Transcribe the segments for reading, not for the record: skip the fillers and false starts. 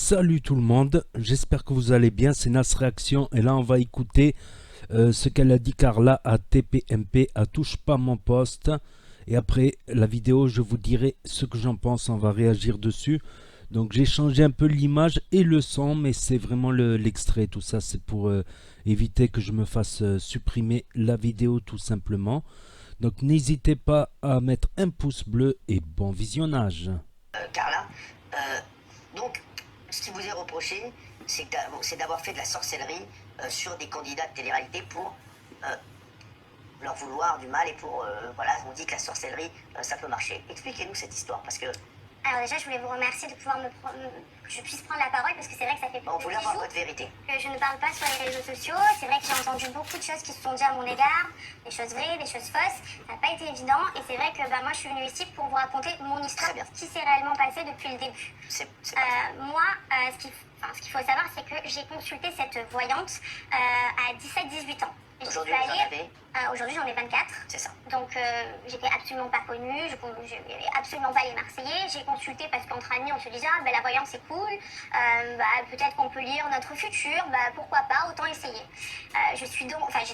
Salut tout le monde, j'espère que vous allez bien, c'est Nas Réaction et là on va écouter ce qu'elle a dit Carla à TPMP à Touche pas mon poste et après la vidéo je vous dirai ce que j'en pense, on va réagir dessus. Donc j'ai changé un peu l'image et le son mais c'est vraiment l'extrait, tout ça c'est pour éviter que je me fasse supprimer la vidéo tout simplement. Donc n'hésitez pas à mettre un pouce bleu et bon visionnage. Carla, euh, donc, ce qui vous est reproché, c'est d'avoir fait de la sorcellerie sur des candidats de télé-réalité pour leur vouloir du mal et pour, voilà, on dit que la sorcellerie, ça peut marcher. Expliquez-nous cette histoire, parce que Alors déjà, je voulais vous remercier de pouvoir que je puisse prendre la parole parce que c'est vrai que ça fait on plus de voulait 10 avoir jours votre vérité. que je ne parle pas sur les réseaux sociaux. C'est vrai que j'ai entendu beaucoup de choses qui se sont dites à mon égard, des choses vraies, des choses fausses. Ça n'a pas été évident et c'est vrai que moi je suis venue ici pour vous raconter mon histoire, Très bien. ce qui s'est réellement passé depuis le début. C'est parfait. Moi, ce qu'il faut savoir, c'est que j'ai consulté cette voyante à 17-18 ans. Et j'y Aujourd'hui, suis vous en allée- avez, Aujourd'hui, j'en ai 24. c'est ça. Donc, j'étais absolument pas connue, je n'avais absolument pas les Marseillais. J'ai consulté parce qu'entre amis, on se disait, ah, ben, la voyance c'est cool, peut-être qu'on peut lire notre futur, pourquoi pas, autant essayer. J'ai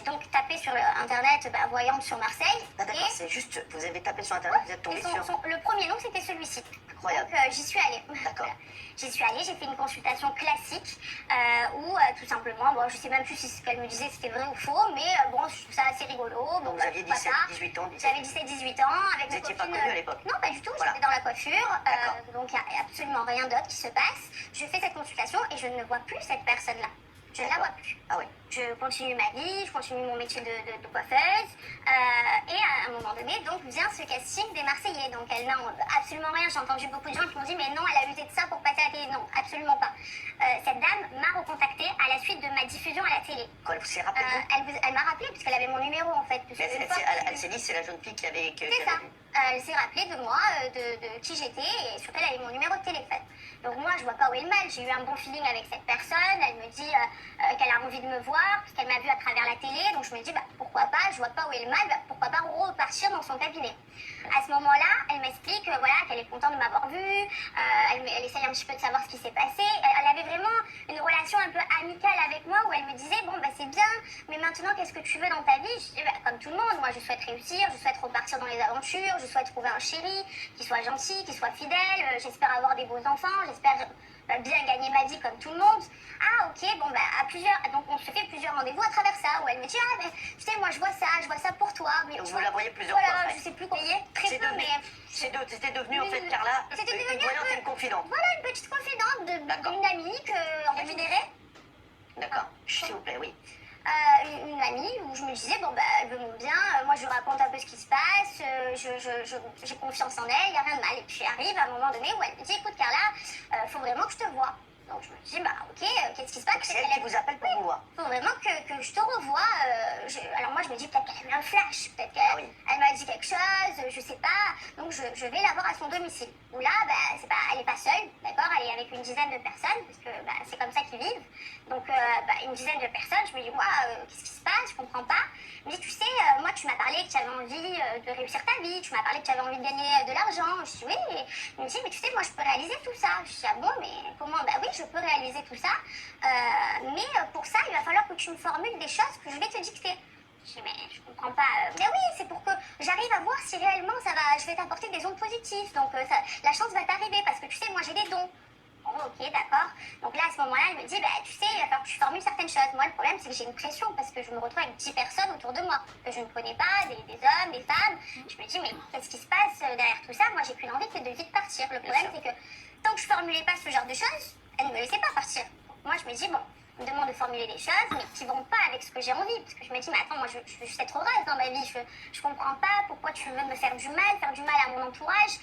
donc tapé sur internet voyante sur Marseille. Ah, d'accord, et c'est juste, vous avez tapé sur Internet, vous êtes tombé et sur... le premier nom, c'était celui-ci. Incroyable. Donc, j'y suis allée. D'accord. J'y suis allée, j'ai fait une consultation classique où tout simplement, je sais même plus si ce qu'elle me disait c'était vrai ou faux, mais je trouve ça assez rigolo. Donc, vous aviez 17, 18 ans, 17. J'avais 17-18 ans avec Vous mes n'étiez pas copines. connue à l'époque? Non, pas du tout, Voilà. j'étais dans la coiffure, D'accord. donc il n'y a absolument rien d'autre qui se passe. Je fais cette consultation et je ne vois plus cette personne-là. Je ne la vois plus. Ah oui. Je continue ma vie, je continue mon métier de coiffeuse. Et à un moment donné, donc vient ce casting des Marseillais. Donc elle n'a absolument rien. J'ai entendu beaucoup de gens qui m'ont dit mais non, elle a usé de ça pour passer à la télé. Non, absolument pas. Cette dame m'a recontactée à la suite de ma diffusion à la télé. Quoi, elle vous s'est rappelé Elle m'a rappelé puisqu'elle avait mon numéro en fait. Mais elle s'est dit, c'est la jeune fille qui avait... C'est ça. Elle s'est rappelée de moi, de qui j'étais et surtout elle avait mon numéro de téléphone. Donc moi je vois pas où est le mal, j'ai eu un bon feeling avec cette personne, elle me dit qu'elle a envie de me voir, parce qu'elle m'a vu à travers la télé, donc je me dis pourquoi pas, je vois pas où est le mal, pourquoi pas repartir dans son cabinet. À ce moment-là, elle m'explique qu'elle est contente de m'avoir vue, elle essaye un petit peu de savoir ce qui s'est passé, elle avait vraiment une relation un peu amicale avec moi où elle me disait c'est bien, mais maintenant qu'est-ce que tu veux dans ta vie? Je dis comme tout le monde, moi je souhaite réussir, je souhaite repartir dans les aventures, je souhaite trouver un chéri qui soit gentil, qui soit fidèle, j'espère avoir des beaux enfants, j'espère bien gagner ma vie comme tout le monde. Ah ok, à plusieurs, donc on se fait plusieurs rendez-vous à travers ça, où elle me dit tu sais moi je vois ça pour toi. Mais Donc tu vous vois, la voyez plusieurs fois. Voilà, je sais plus combien, très peu, mais... C'était devenu en fait, Carla, C'était une devenu voyante et une confidente. Voilà, une petite confidente D'accord. d'une amie qu'on rémunérait. D'accord. S'il vous plaît, oui. Une amie où je me disais elle veut mon bien, moi je lui raconte un peu ce qui se passe, j'ai confiance en elle, il n'y a rien de mal. Et puis arrive à un moment donné où elle me dit écoute Carla, faut vraiment que je te vois. Donc je me dis ok, qu'est-ce qui se passe? C'est elle qui vous appelle pour vous voir. Faut vraiment que je te revoie. Alors moi je me dis peut-être qu'elle a eu un flash, peut-être qu'elle Ah oui. elle m'a dit quelque chose, je sais pas. Donc je vais la voir à son domicile. Où là, elle est pas seule, d'accord? Elle est avec une dizaine de personnes, parce que c'est comme ça qu'ils vivent. Donc une dizaine de personnes, je me dis moi, qu'est-ce qui se passe? Je comprends pas. Elle me dit tu sais, moi tu m'as parlé que tu avais envie de réussir ta vie, tu m'as parlé que tu avais envie de gagner de l'argent. Je dis oui, et elle me dit mais tu sais moi je peux réaliser tout ça. Je dis ah bon mais comment? Oui je peux réaliser tout ça, mais pour ça il va falloir que tu me formules des choses que je vais te dicter. Je dis mais je comprends pas. Mais oui, c'est pour que j'arrive à voir si réellement je vais t'apporter des ondes positives. Donc la chance va t'arriver parce que tu sais, moi j'ai des dons. Bon, ok, d'accord. Donc là, à ce moment-là, elle me dit, tu sais, il va falloir que tu formules certaines choses. Moi, le problème, c'est que j'ai une pression parce que je me retrouve avec 10 personnes autour de moi que je ne connais pas, des hommes, des femmes. Je me dis, mais qu'est-ce qui se passe derrière tout ça? Moi, j'ai qu'une envie, c'est de vite partir. Le problème, c'est que tant que je formulais pas ce genre de choses, elle ne me laissait pas partir. Moi, je me dis, on me demande de formuler des choses, mais qui vont pas avec ce que j'ai envie. Parce que je me dis, mais attends, moi, je veux juste être heureuse dans ma vie. Je comprends pas pourquoi tu veux me faire du mal à mon entourage.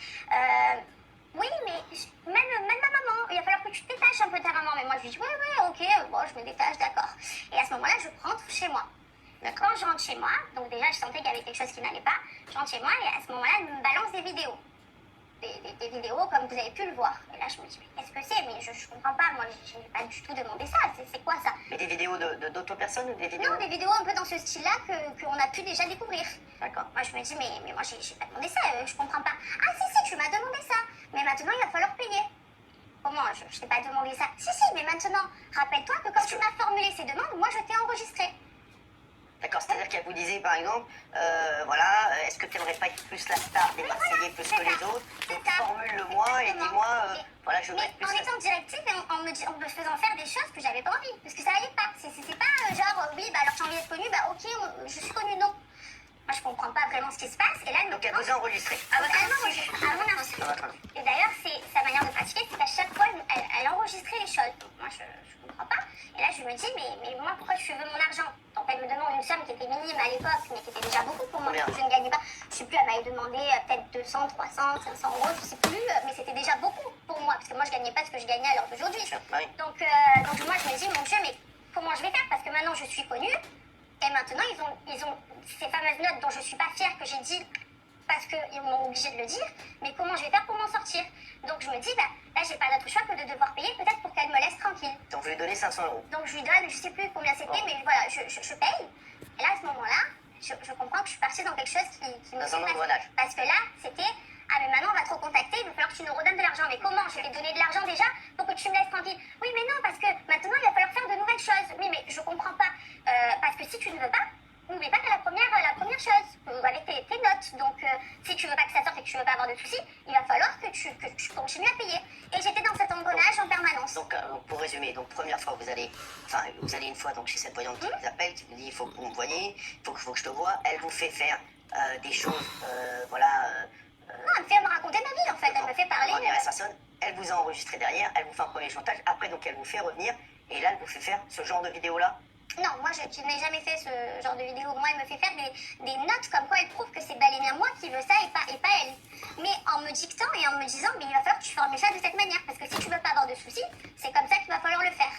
Oui, mais même ma maman, il va falloir que tu te détaches un peu de ta maman. Mais moi, je lui dis, ouais, ok, je me détache, d'accord. Et à ce moment-là, je rentre chez moi. Quand je rentre chez moi, donc déjà, je sentais qu'il y avait quelque chose qui n'allait pas. Je rentre chez moi et à ce moment-là, elle me balance des vidéos. Des vidéos comme vous avez pu le voir. Et là, je me dis, mais qu'est-ce que c'est? Mais je comprends pas, moi, je n'ai pas du tout demandé ça. C'est quoi ça? Mais des vidéos d'autres personnes ou des vidéos... Non, des vidéos un peu dans ce style-là qu'on a pu déjà découvrir. D'accord. Moi, je me dis, mais moi, j'ai pas demandé ça, je comprends pas. Ah, si, tu m'as demandé ça. Mais maintenant, il va falloir payer. Comment? Je t'ai pas demandé ça. Si, mais maintenant, rappelle-toi que quand tu m'as formulé ces demandes, moi je t'ai enregistré. D'accord, c'est-à-dire qu'elle vous disait par exemple, voilà, est-ce que tu n'aimerais pas être plus la star des Marseillais plus que les autres? Donc formule-le-moi et dis-moi, voilà, je veux être Mais plus en étant directive et en me faisant faire des choses que j'avais pas envie, parce que ça allait pas. C'est pas genre, oui, bah alors j'ai envie d'être connue, bah ok, je suis connue, non. Moi je comprends pas vraiment ce qui se passe, et là elle me Donc elle vous a enregistré. à mon insu. Et d'ailleurs, sa manière de pratiquer, c'est qu'à chaque fois, elle enregistrait les choses. Donc moi, je comprends pas. Et là, je me dis, mais moi, pourquoi tu veux mon argent? Donc elle me demande une somme qui était minime à l'époque, mais qui était déjà beaucoup pour moi. Combien? Je ne gagnais pas. Je sais plus, elle m'avait demandé peut-être 200, 300, 500 euros, je sais plus, mais c'était déjà beaucoup pour moi, parce que moi, je gagnais pas ce que je gagnais à l'heure d'aujourd'hui. Oui. Donc moi, je me dis, mon Dieu, mais comment je vais faire? Parce que maintenant, je suis connue. Et maintenant, ils ont ces fameuses notes dont je suis pas fière que j'ai dit parce qu'ils m'ont obligé de le dire, mais comment je vais faire pour m'en sortir? Donc je me dis, bah, là j'ai pas d'autre choix que de devoir payer peut-être pour qu'elle me laisse tranquille. Donc vous lui donnez 500 euros. Donc je lui donne, je sais plus combien c'était, mais voilà, je paye. Et là à ce moment-là, je comprends que je suis partie dans quelque chose qui me Dans un fait engrenage. parce que là, c'était, ah mais maintenant on va te recontacter, il va falloir que tu nous redonnes de l'argent. Mais comment? Je vais te donner de l'argent déjà pour que tu me laisses tranquille. Oui mais non, parce que maintenant il va falloir faire de nouvelles choses. Oui mais je comprends pas. Parce que si tu ne veux pas, n'oublie pas que la première chose, avec tes notes. Donc, si tu veux pas que ça sorte et que tu veux pas avoir de soucis, il va falloir que tu continues à payer. Et j'étais dans cet engrenage en permanence. Donc, pour résumer, donc première fois, vous allez une fois donc chez cette voyante qui vous appelle, qui vous dit il faut que vous me voyez, il faut que je te voie. Elle vous fait faire des choses, voilà. Non, elle me fait me raconter ma vie en fait, elle me fait parler. Elle vous a enregistré derrière, elle vous fait un premier chantage. Après, donc, elle vous fait revenir et là, elle vous fait faire ce genre de vidéo-là. Non, moi je n'ai jamais fait ce genre de vidéo. Moi, elle me fait faire des notes comme quoi elle prouve que c'est bel et bien moi qui veux ça et pas elle. Mais en me dictant et en me disant, mais il va falloir que tu formules ça de cette manière. Parce que si tu veux pas avoir de soucis, c'est comme ça qu'il va falloir le faire.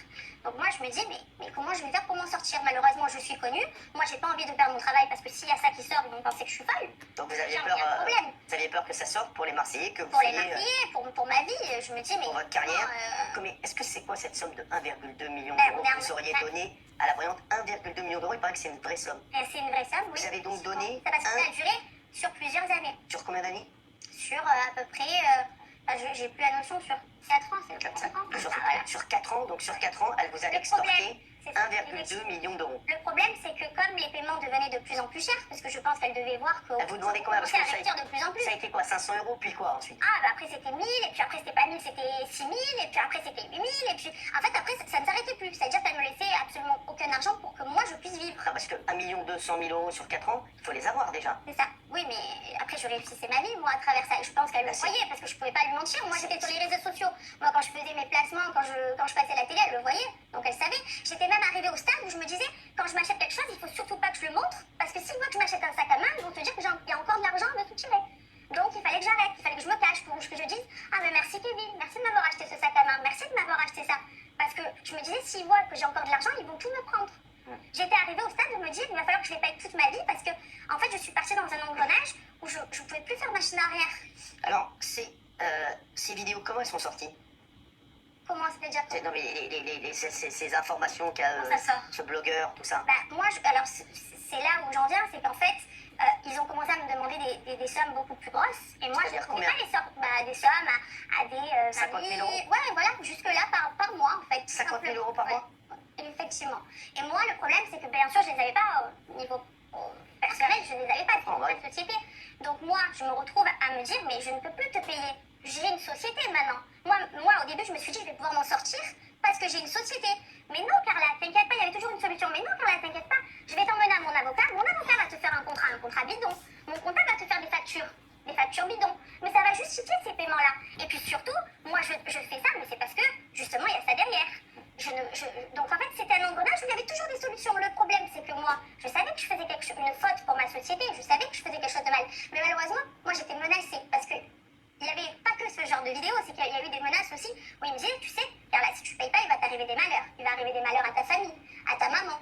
Donc moi, je me dis, mais comment je vais faire pour m'en sortir? Malheureusement, je suis connue. Moi, j'ai pas envie de perdre mon travail parce que s'il y a ça qui sort, ils vont penser que je suis folle. Donc vous aviez J'ai peur, un problème. vous aviez peur que ça sorte pour les Marseillais, que vous Pour les soyez, Marseillais, pour ma vie, je me dis, mais... pour votre carrière. Mais est-ce que c'est quoi cette somme de 1,2 million d'euros que vous auriez donné à la voyante? 1,2 million d'euros, il paraît que c'est une vraie somme. C'est une vraie somme, oui. Vous avez donc donné ça va a duré sur plusieurs années. Sur combien d'années? Sur à peu près, j'ai plus la notion, sur 4 ans, c'est 4 ans. Sur 4 ans, donc sur 4 ans, elle vous a extorqué 1,2 million d'euros. Le problème, c'est que comme les paiements devenaient de plus en plus chers, parce que je pense qu'elle devait voir que... Elle vous demandait combien? Parce que de plus en plus. Ça a été quoi? 500 euros, puis quoi ensuite? Ah, bah après c'était 1000, et puis après c'était pas 1000, c'était 6000, et puis après c'était 8000, et puis... En fait, après, ça ne s'arrêtait plus. C'est-à-dire qu'elle me laissait absolument aucun argent pour que moi je puisse vivre. Ah, parce que 1 200 000 euros sur 4 ans, il faut les avoir déjà. C'est ça. Oui, mais après je réussissais ma vie, moi, à travers ça. Et je pense qu'elle le voyait, parce que je pouvais pas lui mentir. Moi, j'étais sur les réseaux sociaux. Moi, quand je faisais mes placements, quand je passais la télé, elle le voyait. Donc elle savait. J'étais même arrivée au stade où je me disais, quand je m'achète quelque chose, il faut surtout pas que je le montre, parce que s'ils voient que je m'achète un sac à main, ils vont te dire qu'il y a encore de l'argent à me soutirer. Donc il fallait que j'arrête, il fallait que je me cache pour que je dise, ah mais merci Kevin, merci de m'avoir acheté ce sac à main, merci de m'avoir acheté ça. Parce que je me disais, s'ils voient que j'ai encore de l'argent, ils vont tout me prendre. J'étais arrivée au stade de me dire, il va falloir que je les paye toute ma vie, parce que en fait je suis partie dans un engrenage où je pouvais plus faire machine arrière. Alors, ces vidéos, comment elles sont sorties? Comment c'est-à-dire? Non mais ces informations qu'a ce blogueur, tout ça. Bah moi, alors c'est là où j'en viens, c'est qu'en fait, ils ont commencé à me demander des sommes beaucoup plus grosses. Et moi, je ne trouvais pas les sommes, des sommes à des... 50 000 euros. Ouais, voilà, jusque-là par mois, en fait. 50 000 euros par mois? Effectivement. Et moi, le problème, c'est que bien sûr, je ne les avais pas au niveau personnel, je ne les avais pas, c'est une société. Donc moi, je me retrouve à me dire, mais je ne peux plus te payer. J'ai une société maintenant. Moi, au début, je me suis dit, je vais pouvoir m'en sortir parce que j'ai une société. Mais non, Carla, t'inquiète pas, il y avait toujours une solution. Mais non, Carla, t'inquiète pas, je vais t'emmener à mon avocat. Mon avocat va te faire un contrat bidon. Mon comptable va te faire des factures bidons. Mais ça va justifier ces paiements-là. Et puis surtout, moi, je fais ça, mais c'est parce que, justement, il y a ça derrière. Donc en fait, c'était un engrenage où il y avait toujours des solutions. Le problème, c'est que moi, je savais que je faisais une faute pour ma société. Je savais que je faisais quelque chose de mal. Mais malheureusement, moi, j'étais menacée parce que il n'y avait pas que ce genre de vidéo, c'est qu'il y a eu des menaces aussi où il me disait, tu sais, Carla, si tu payes pas, il va t'arriver des malheurs. Il va arriver des malheurs à ta famille, à ta maman.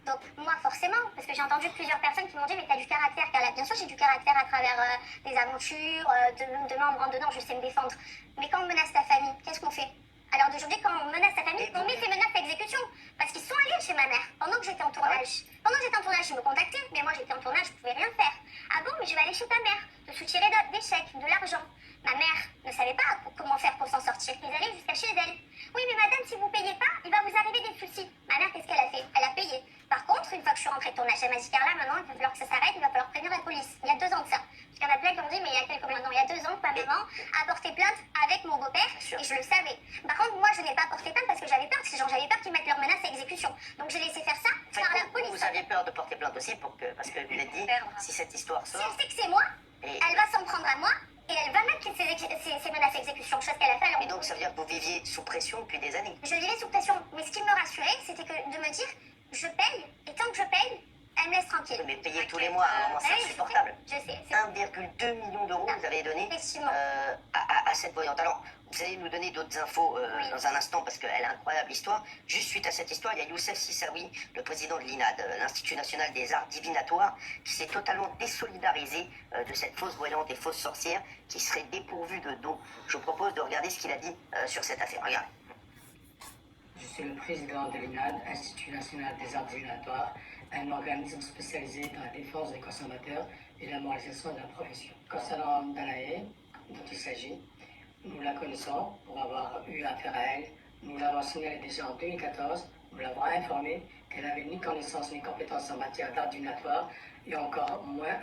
Donc moi, forcément, parce que j'ai entendu plusieurs personnes qui m'ont dit, mais t'as du caractère, Carla. Bien sûr, j'ai du caractère à travers des aventures, de main en rentre dedans, je sais me défendre. Mais quand on menace ta famille, qu'est-ce qu'on fait? Alors d'aujourd'hui, quand on menace ta famille, on met ces menaces à exécution. Parce qu'ils sont allés chez ma mère pendant que j'étais en tournage. Pendant que j'étais en tournage, ils me contactaient, mais moi j'étais en tournage, je pouvais rien faire. Ah bon, mais je vais aller chez ta mère, te soutirer des chèques, de l'argent. Ma mère ne savait pas comment faire pour s'en sortir. Ils arrivent jusqu'à chez elle. Oui, mais madame, si vous payez pas, il va vous arriver des soucis. Ma mère, qu'est-ce qu'elle a fait? Elle a payé. Par contre, une fois que je suis rentrée de tournage, elle m'a dit, Carla, maintenant, il va falloir que ça s'arrête, il va falloir prévenir la police. Il y a 2 ans de ça. Parce qu'il y en a plein qui ont dit, mais il y a quelques mois, non, il y a 2 ans que ma maman a porté plainte avec mon beau-père, et je le savais. Par contre, moi, je n'ai pas porté plainte parce que j'avais peur, j'avais peur qu'ils mettent leurs menaces à exécution. Donc j'ai laissé faire ça par la police. Vous aviez peur de porter plainte aussi parce que vous l'avez dit, si cette histoire Si sort... elle sait que c'est moi, elle va s'en prendre à moi, et elle va mettre ses menaces à exécution, chose qu'elle a fait. Et donc ça veut dire que vous viviez sous pression depuis des années. Je vivais sous pression, mais ce qui me rassurait, c'était de me dire, je paye, et tant que je paye, elle me laisse tranquille. Mais payer tous les mois, à un moment, c'est insupportable. Je sais. 1,2 million d'euros vous avez donné à cette voyante. Alors, vous allez nous donner d'autres infos dans un instant parce qu'elle a une incroyable histoire. Juste suite à cette histoire, il y a Youssef Sissaoui, le président de l'INAD, l'Institut National des Arts Divinatoires, qui s'est totalement désolidarisé de cette fausse voyante et fausse sorcière qui serait dépourvue de dons. Je vous propose de regarder ce qu'il a dit sur cette affaire. Regardez. Je suis le président de l'INAD, Institut National des Arts Divinatoires, un organisme spécialisé dans la défense des consommateurs et la moralisation de la profession. Concernant Danae, dont il s'agit, nous la connaissons pour avoir eu affaire à elle. Nous l'avons signalé déjà en 2014. Nous l'avons informée qu'elle n'avait ni connaissance ni compétence en matière d'art divinatoire et encore moins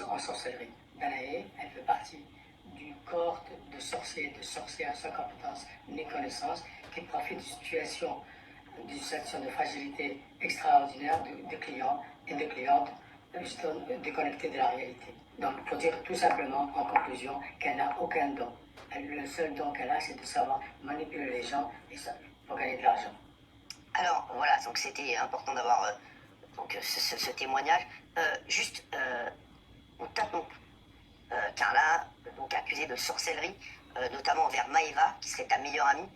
en sorcellerie. Danae, elle fait partie d'une cohorte de sorciers et de sorcières sans compétence ni connaissance qui profitent d'une situation de fragilité extraordinaire de clients et de clientes déconnectés de la réalité. Donc, pour dire tout simplement, en conclusion, qu'elle n'a aucun don. Le seul don qu'elle a, c'est de savoir manipuler les gens et ça, pour gagner de l'argent. Alors, voilà, donc c'était important d'avoir ce témoignage. On tape donc Carla, donc accusée de sorcellerie, notamment envers Maëva, qui serait ta meilleure amie.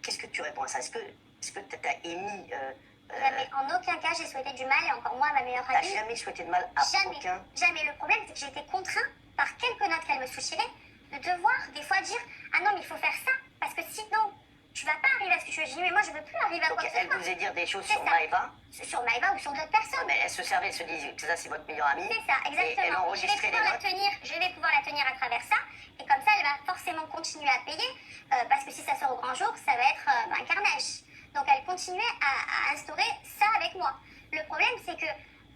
Qu'est-ce que tu réponds à ça? Est-ce que tu as émis... Jamais, en aucun cas, j'ai souhaité du mal, et encore moins à ma meilleure amie. T'as jamais souhaité de mal à aucun? Jamais. Le problème, c'est que j'ai été contrainte, par quelques notes qu'elle me soutirait, de devoir des fois dire « Ah non, mais il faut faire ça, parce que sinon, tu vas pas arriver à ce que je dis. Mais moi, je veux plus arriver à quoi que ce soit. » Elle vous faisait dire des choses sur Maëva? Sur Maëva ou sur d'autres personnes. Mais elle se servait, elle se disait que ça, c'est votre meilleure amie. C'est ça, exactement. Et elle enregistrait des notes. Je vais pouvoir la tenir à travers ça, et comme ça, elle va forcément continuer à payer, parce que si ça sort au grand jour, ça va être un carnage. Donc elle continuait à instaurer ça avec moi. Le problème, c'est que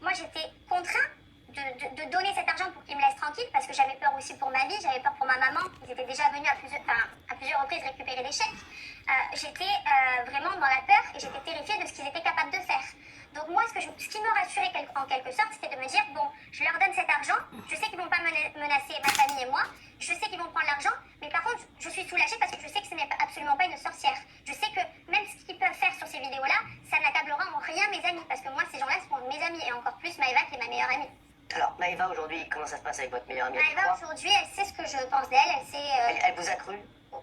moi, j'étais contrainte de donner cet argent pour qu'il me laisse tranquille, parce que j'avais peur aussi pour ma vie, j'avais peur pour ma maman. Ils étaient déjà venus à plusieurs reprises récupérer des chèques. J'étais vraiment dans la peur et j'étais terrifiée de ce qu'ils étaient capables de faire. Donc moi, ce qui me rassurait en quelque sorte, c'était de me dire, bon, je leur donne cet argent, je sais qu'ils ne vont pas menacer ma famille et moi, je sais qu'ils vont prendre l'argent, mais par contre, je suis soulagée parce que je sais que ce n'est absolument pas une sorcière. Je sais que même ce qu'ils peuvent faire sur ces vidéos-là, ça n'accablera en rien mes amis, parce que moi, ces gens-là sont mes amis, et encore plus Maëva, qui est ma meilleure amie. Alors, Maëva, aujourd'hui, comment ça se passe avec votre meilleure amie? Maëva, aujourd'hui, elle sait ce que je pense d'elle, elle sait... Elle vous a cru?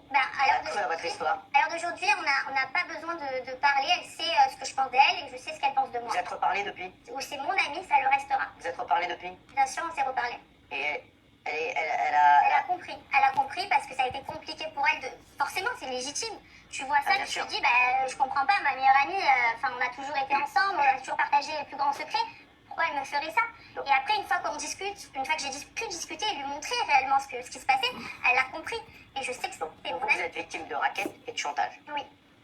Elle a cru à votre histoire? Alors d'aujourd'hui, on n'a pas besoin de parler, elle sait ce que je pense d'elle, et je sais ce qu'elle pense de moi. Vous êtes reparlé depuis? C'est mon amie, ça le restera. Vous êtes reparlé depuis? Bien sûr, on s'est reparlé. Et Elle a compris parce que ça a été compliqué pour elle. Forcément, c'est légitime. Tu vois ça, tu te dis, je comprends pas, ma meilleure amie, on a toujours été ensemble, on a toujours partagé les plus grands secrets. Pourquoi elle me ferait ça? Et après, une fois qu'on discute, une fois que j'ai pu discuter et lui montrer réellement ce qui se passait, elle a compris. Et je sais que c'était mon Vous êtes victime de raquettes et de chantage? Oui.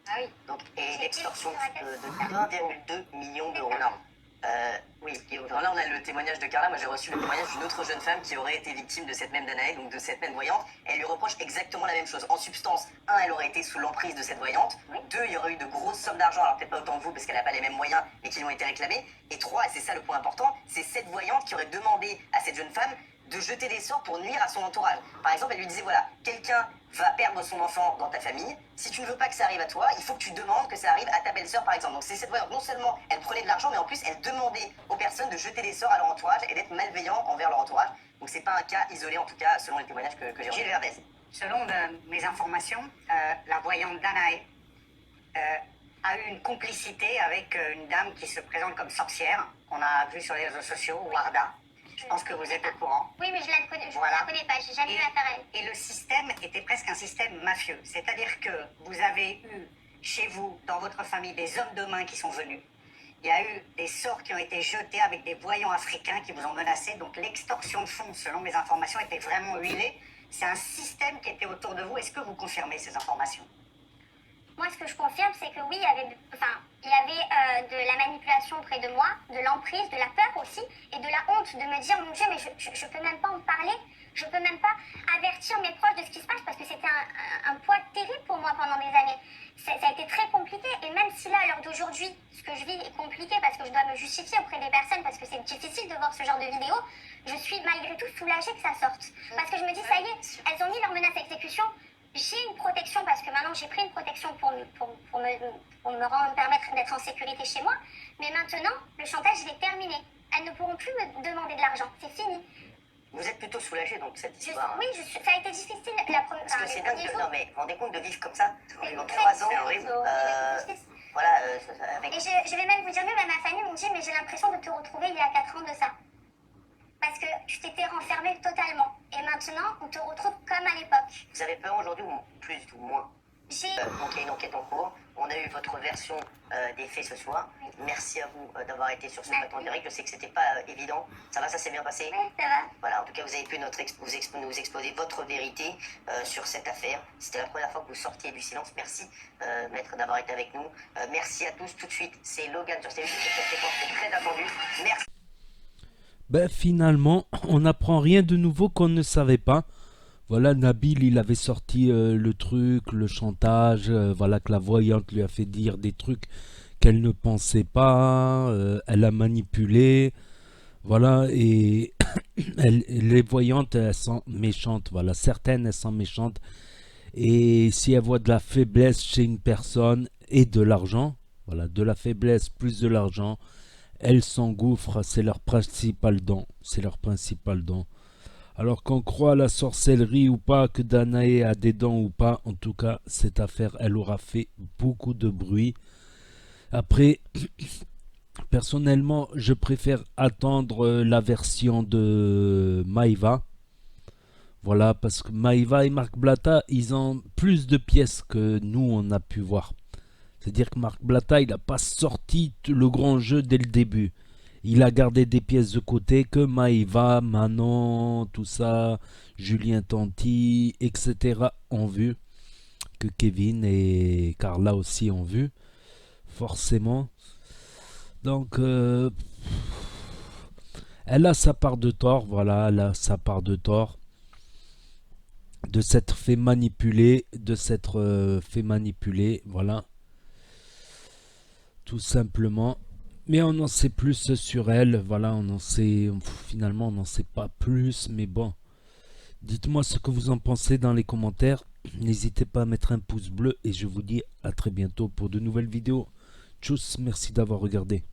Ah oui. Donc, et d'extorsion de 1,2 million d'euros. Oui, alors là, on a le témoignage de Carla. Moi, j'ai reçu le témoignage d'une autre jeune femme qui aurait été victime de cette même Danae, donc de cette même voyante. Elle lui reproche exactement la même chose. En substance, elle aurait été sous l'emprise de cette voyante. Oui. 2, il y aurait eu de grosses sommes d'argent, alors peut-être pas autant que vous, parce qu'elle n'a pas les mêmes moyens, et qui lui ont été réclamés. Et 3, et c'est ça le point important, c'est cette voyante qui aurait demandé à cette jeune femme de jeter des sorts pour nuire à son entourage. Par exemple, elle lui disait, voilà, quelqu'un va perdre son enfant dans ta famille. Si tu ne veux pas que ça arrive à toi, il faut que tu demandes que ça arrive à ta belle-sœur, par exemple. Donc c'est cette voyante, non seulement elle prenait de l'argent, mais en plus elle demandait aux personnes de jeter des sorts à leur entourage et d'être malveillants envers leur entourage. Donc c'est pas un cas isolé, en tout cas, selon les témoignages que j'ai reçus. Gilles Verdez. Selon mes informations, la voyante Danae a eu une complicité avec une dame qui se présente comme sorcière. On a vu sur les réseaux sociaux, Warda. Je pense que vous êtes au courant. Oui, mais je la connais pas, j'ai jamais eu affaire à elle. Et le système était presque un système mafieux. C'est-à-dire que vous avez eu chez vous, dans votre famille, des hommes de main qui sont venus. Il y a eu des sorts qui ont été jetés avec des voyants africains qui vous ont menacé. Donc l'extorsion de fonds, selon mes informations, était vraiment huilée. C'est un système qui était autour de vous. Est-ce que vous confirmez ces informations? Moi, ce que je confirme, c'est que oui, il y avait de la manipulation auprès de moi, de l'emprise, de la peur aussi, et de la honte de me dire, mon Dieu, mais je peux même pas en parler, je peux même pas avertir mes proches de ce qui se passe, parce que c'était un poids terrible pour moi pendant des années. Ça a été très compliqué, et même si là, à l'heure d'aujourd'hui, ce que je vis est compliqué parce que je dois me justifier auprès des personnes, parce que c'est difficile de voir ce genre de vidéo, je suis malgré tout soulagée que ça sorte. Parce que je me dis, ça y est, elles ont mis leur menace d'exécution. J'ai une protection parce que maintenant j'ai pris une protection pour me permettre d'être en sécurité chez moi. Mais maintenant, le chantage il est terminé. Elles ne pourront plus me demander de l'argent. C'est fini. Vous êtes plutôt soulagé donc cette histoire. Oui, ça a été difficile la première. Parce que c'est dingue. Non mais vous vous rendez compte de vivre comme ça pendant très 3 ans. difficile. Voilà. Avec... Et je vais même vous dire mieux, ma famille m'ont dit, mais j'ai l'impression de te retrouver il y a 4 ans de ça. Parce que tu t'étais renfermé totalement. Et maintenant, on te retrouve comme à l'époque. Vous avez peur aujourd'hui ou plus ou moins? Donc il y a une enquête en cours. On a eu votre version des faits ce soir. Oui. Merci à vous d'avoir été sur ce plateau en direct. Je sais que c'était pas évident. Ça va, ça s'est bien passé? Oui, ça va. Voilà, en tout cas, vous avez pu nous exposer votre vérité sur cette affaire. C'était la première fois que vous sortiez du silence. Merci, maître, d'avoir été avec nous. Merci à tous. Tout de suite, c'est Logan sur CNews. C'est très attendu. Merci. Ben finalement, on n'apprend rien de nouveau qu'on ne savait pas. Voilà, Nabil, il avait sorti le truc, le chantage, voilà que la voyante lui a fait dire des trucs qu'elle ne pensait pas, elle a manipulé, voilà, et les voyantes, elles sont méchantes, voilà, certaines, elles sont méchantes, et si elles voient de la faiblesse chez une personne et de l'argent, voilà, de la faiblesse plus de l'argent, elles s'engouffrent, c'est leur principal don, c'est leur principal don. Alors qu'on croit à la sorcellerie ou pas, que Danae a des dents ou pas, en tout cas, cette affaire, elle aura fait beaucoup de bruit. Après, personnellement, je préfère attendre la version de Maïva. Voilà, parce que Maïva et Marc Blatta, ils ont plus de pièces que nous, on a pu voir. C'est-à-dire que Marc Blatta, il n'a pas sorti le grand jeu dès le début. Il a gardé des pièces de côté que Maïva, Manon, tout ça, Julien Tanti, etc. ont vu. Que Kevin et Carla aussi ont vu. Forcément. Donc, elle a sa part de tort. Voilà, elle a sa part de tort. De s'être fait manipuler. Voilà. Tout simplement. Mais on en sait plus sur elle, voilà, finalement on n'en sait pas plus, mais bon. Dites-moi ce que vous en pensez dans les commentaires. N'hésitez pas à mettre un pouce bleu et je vous dis à très bientôt pour de nouvelles vidéos. Tchuss, merci d'avoir regardé.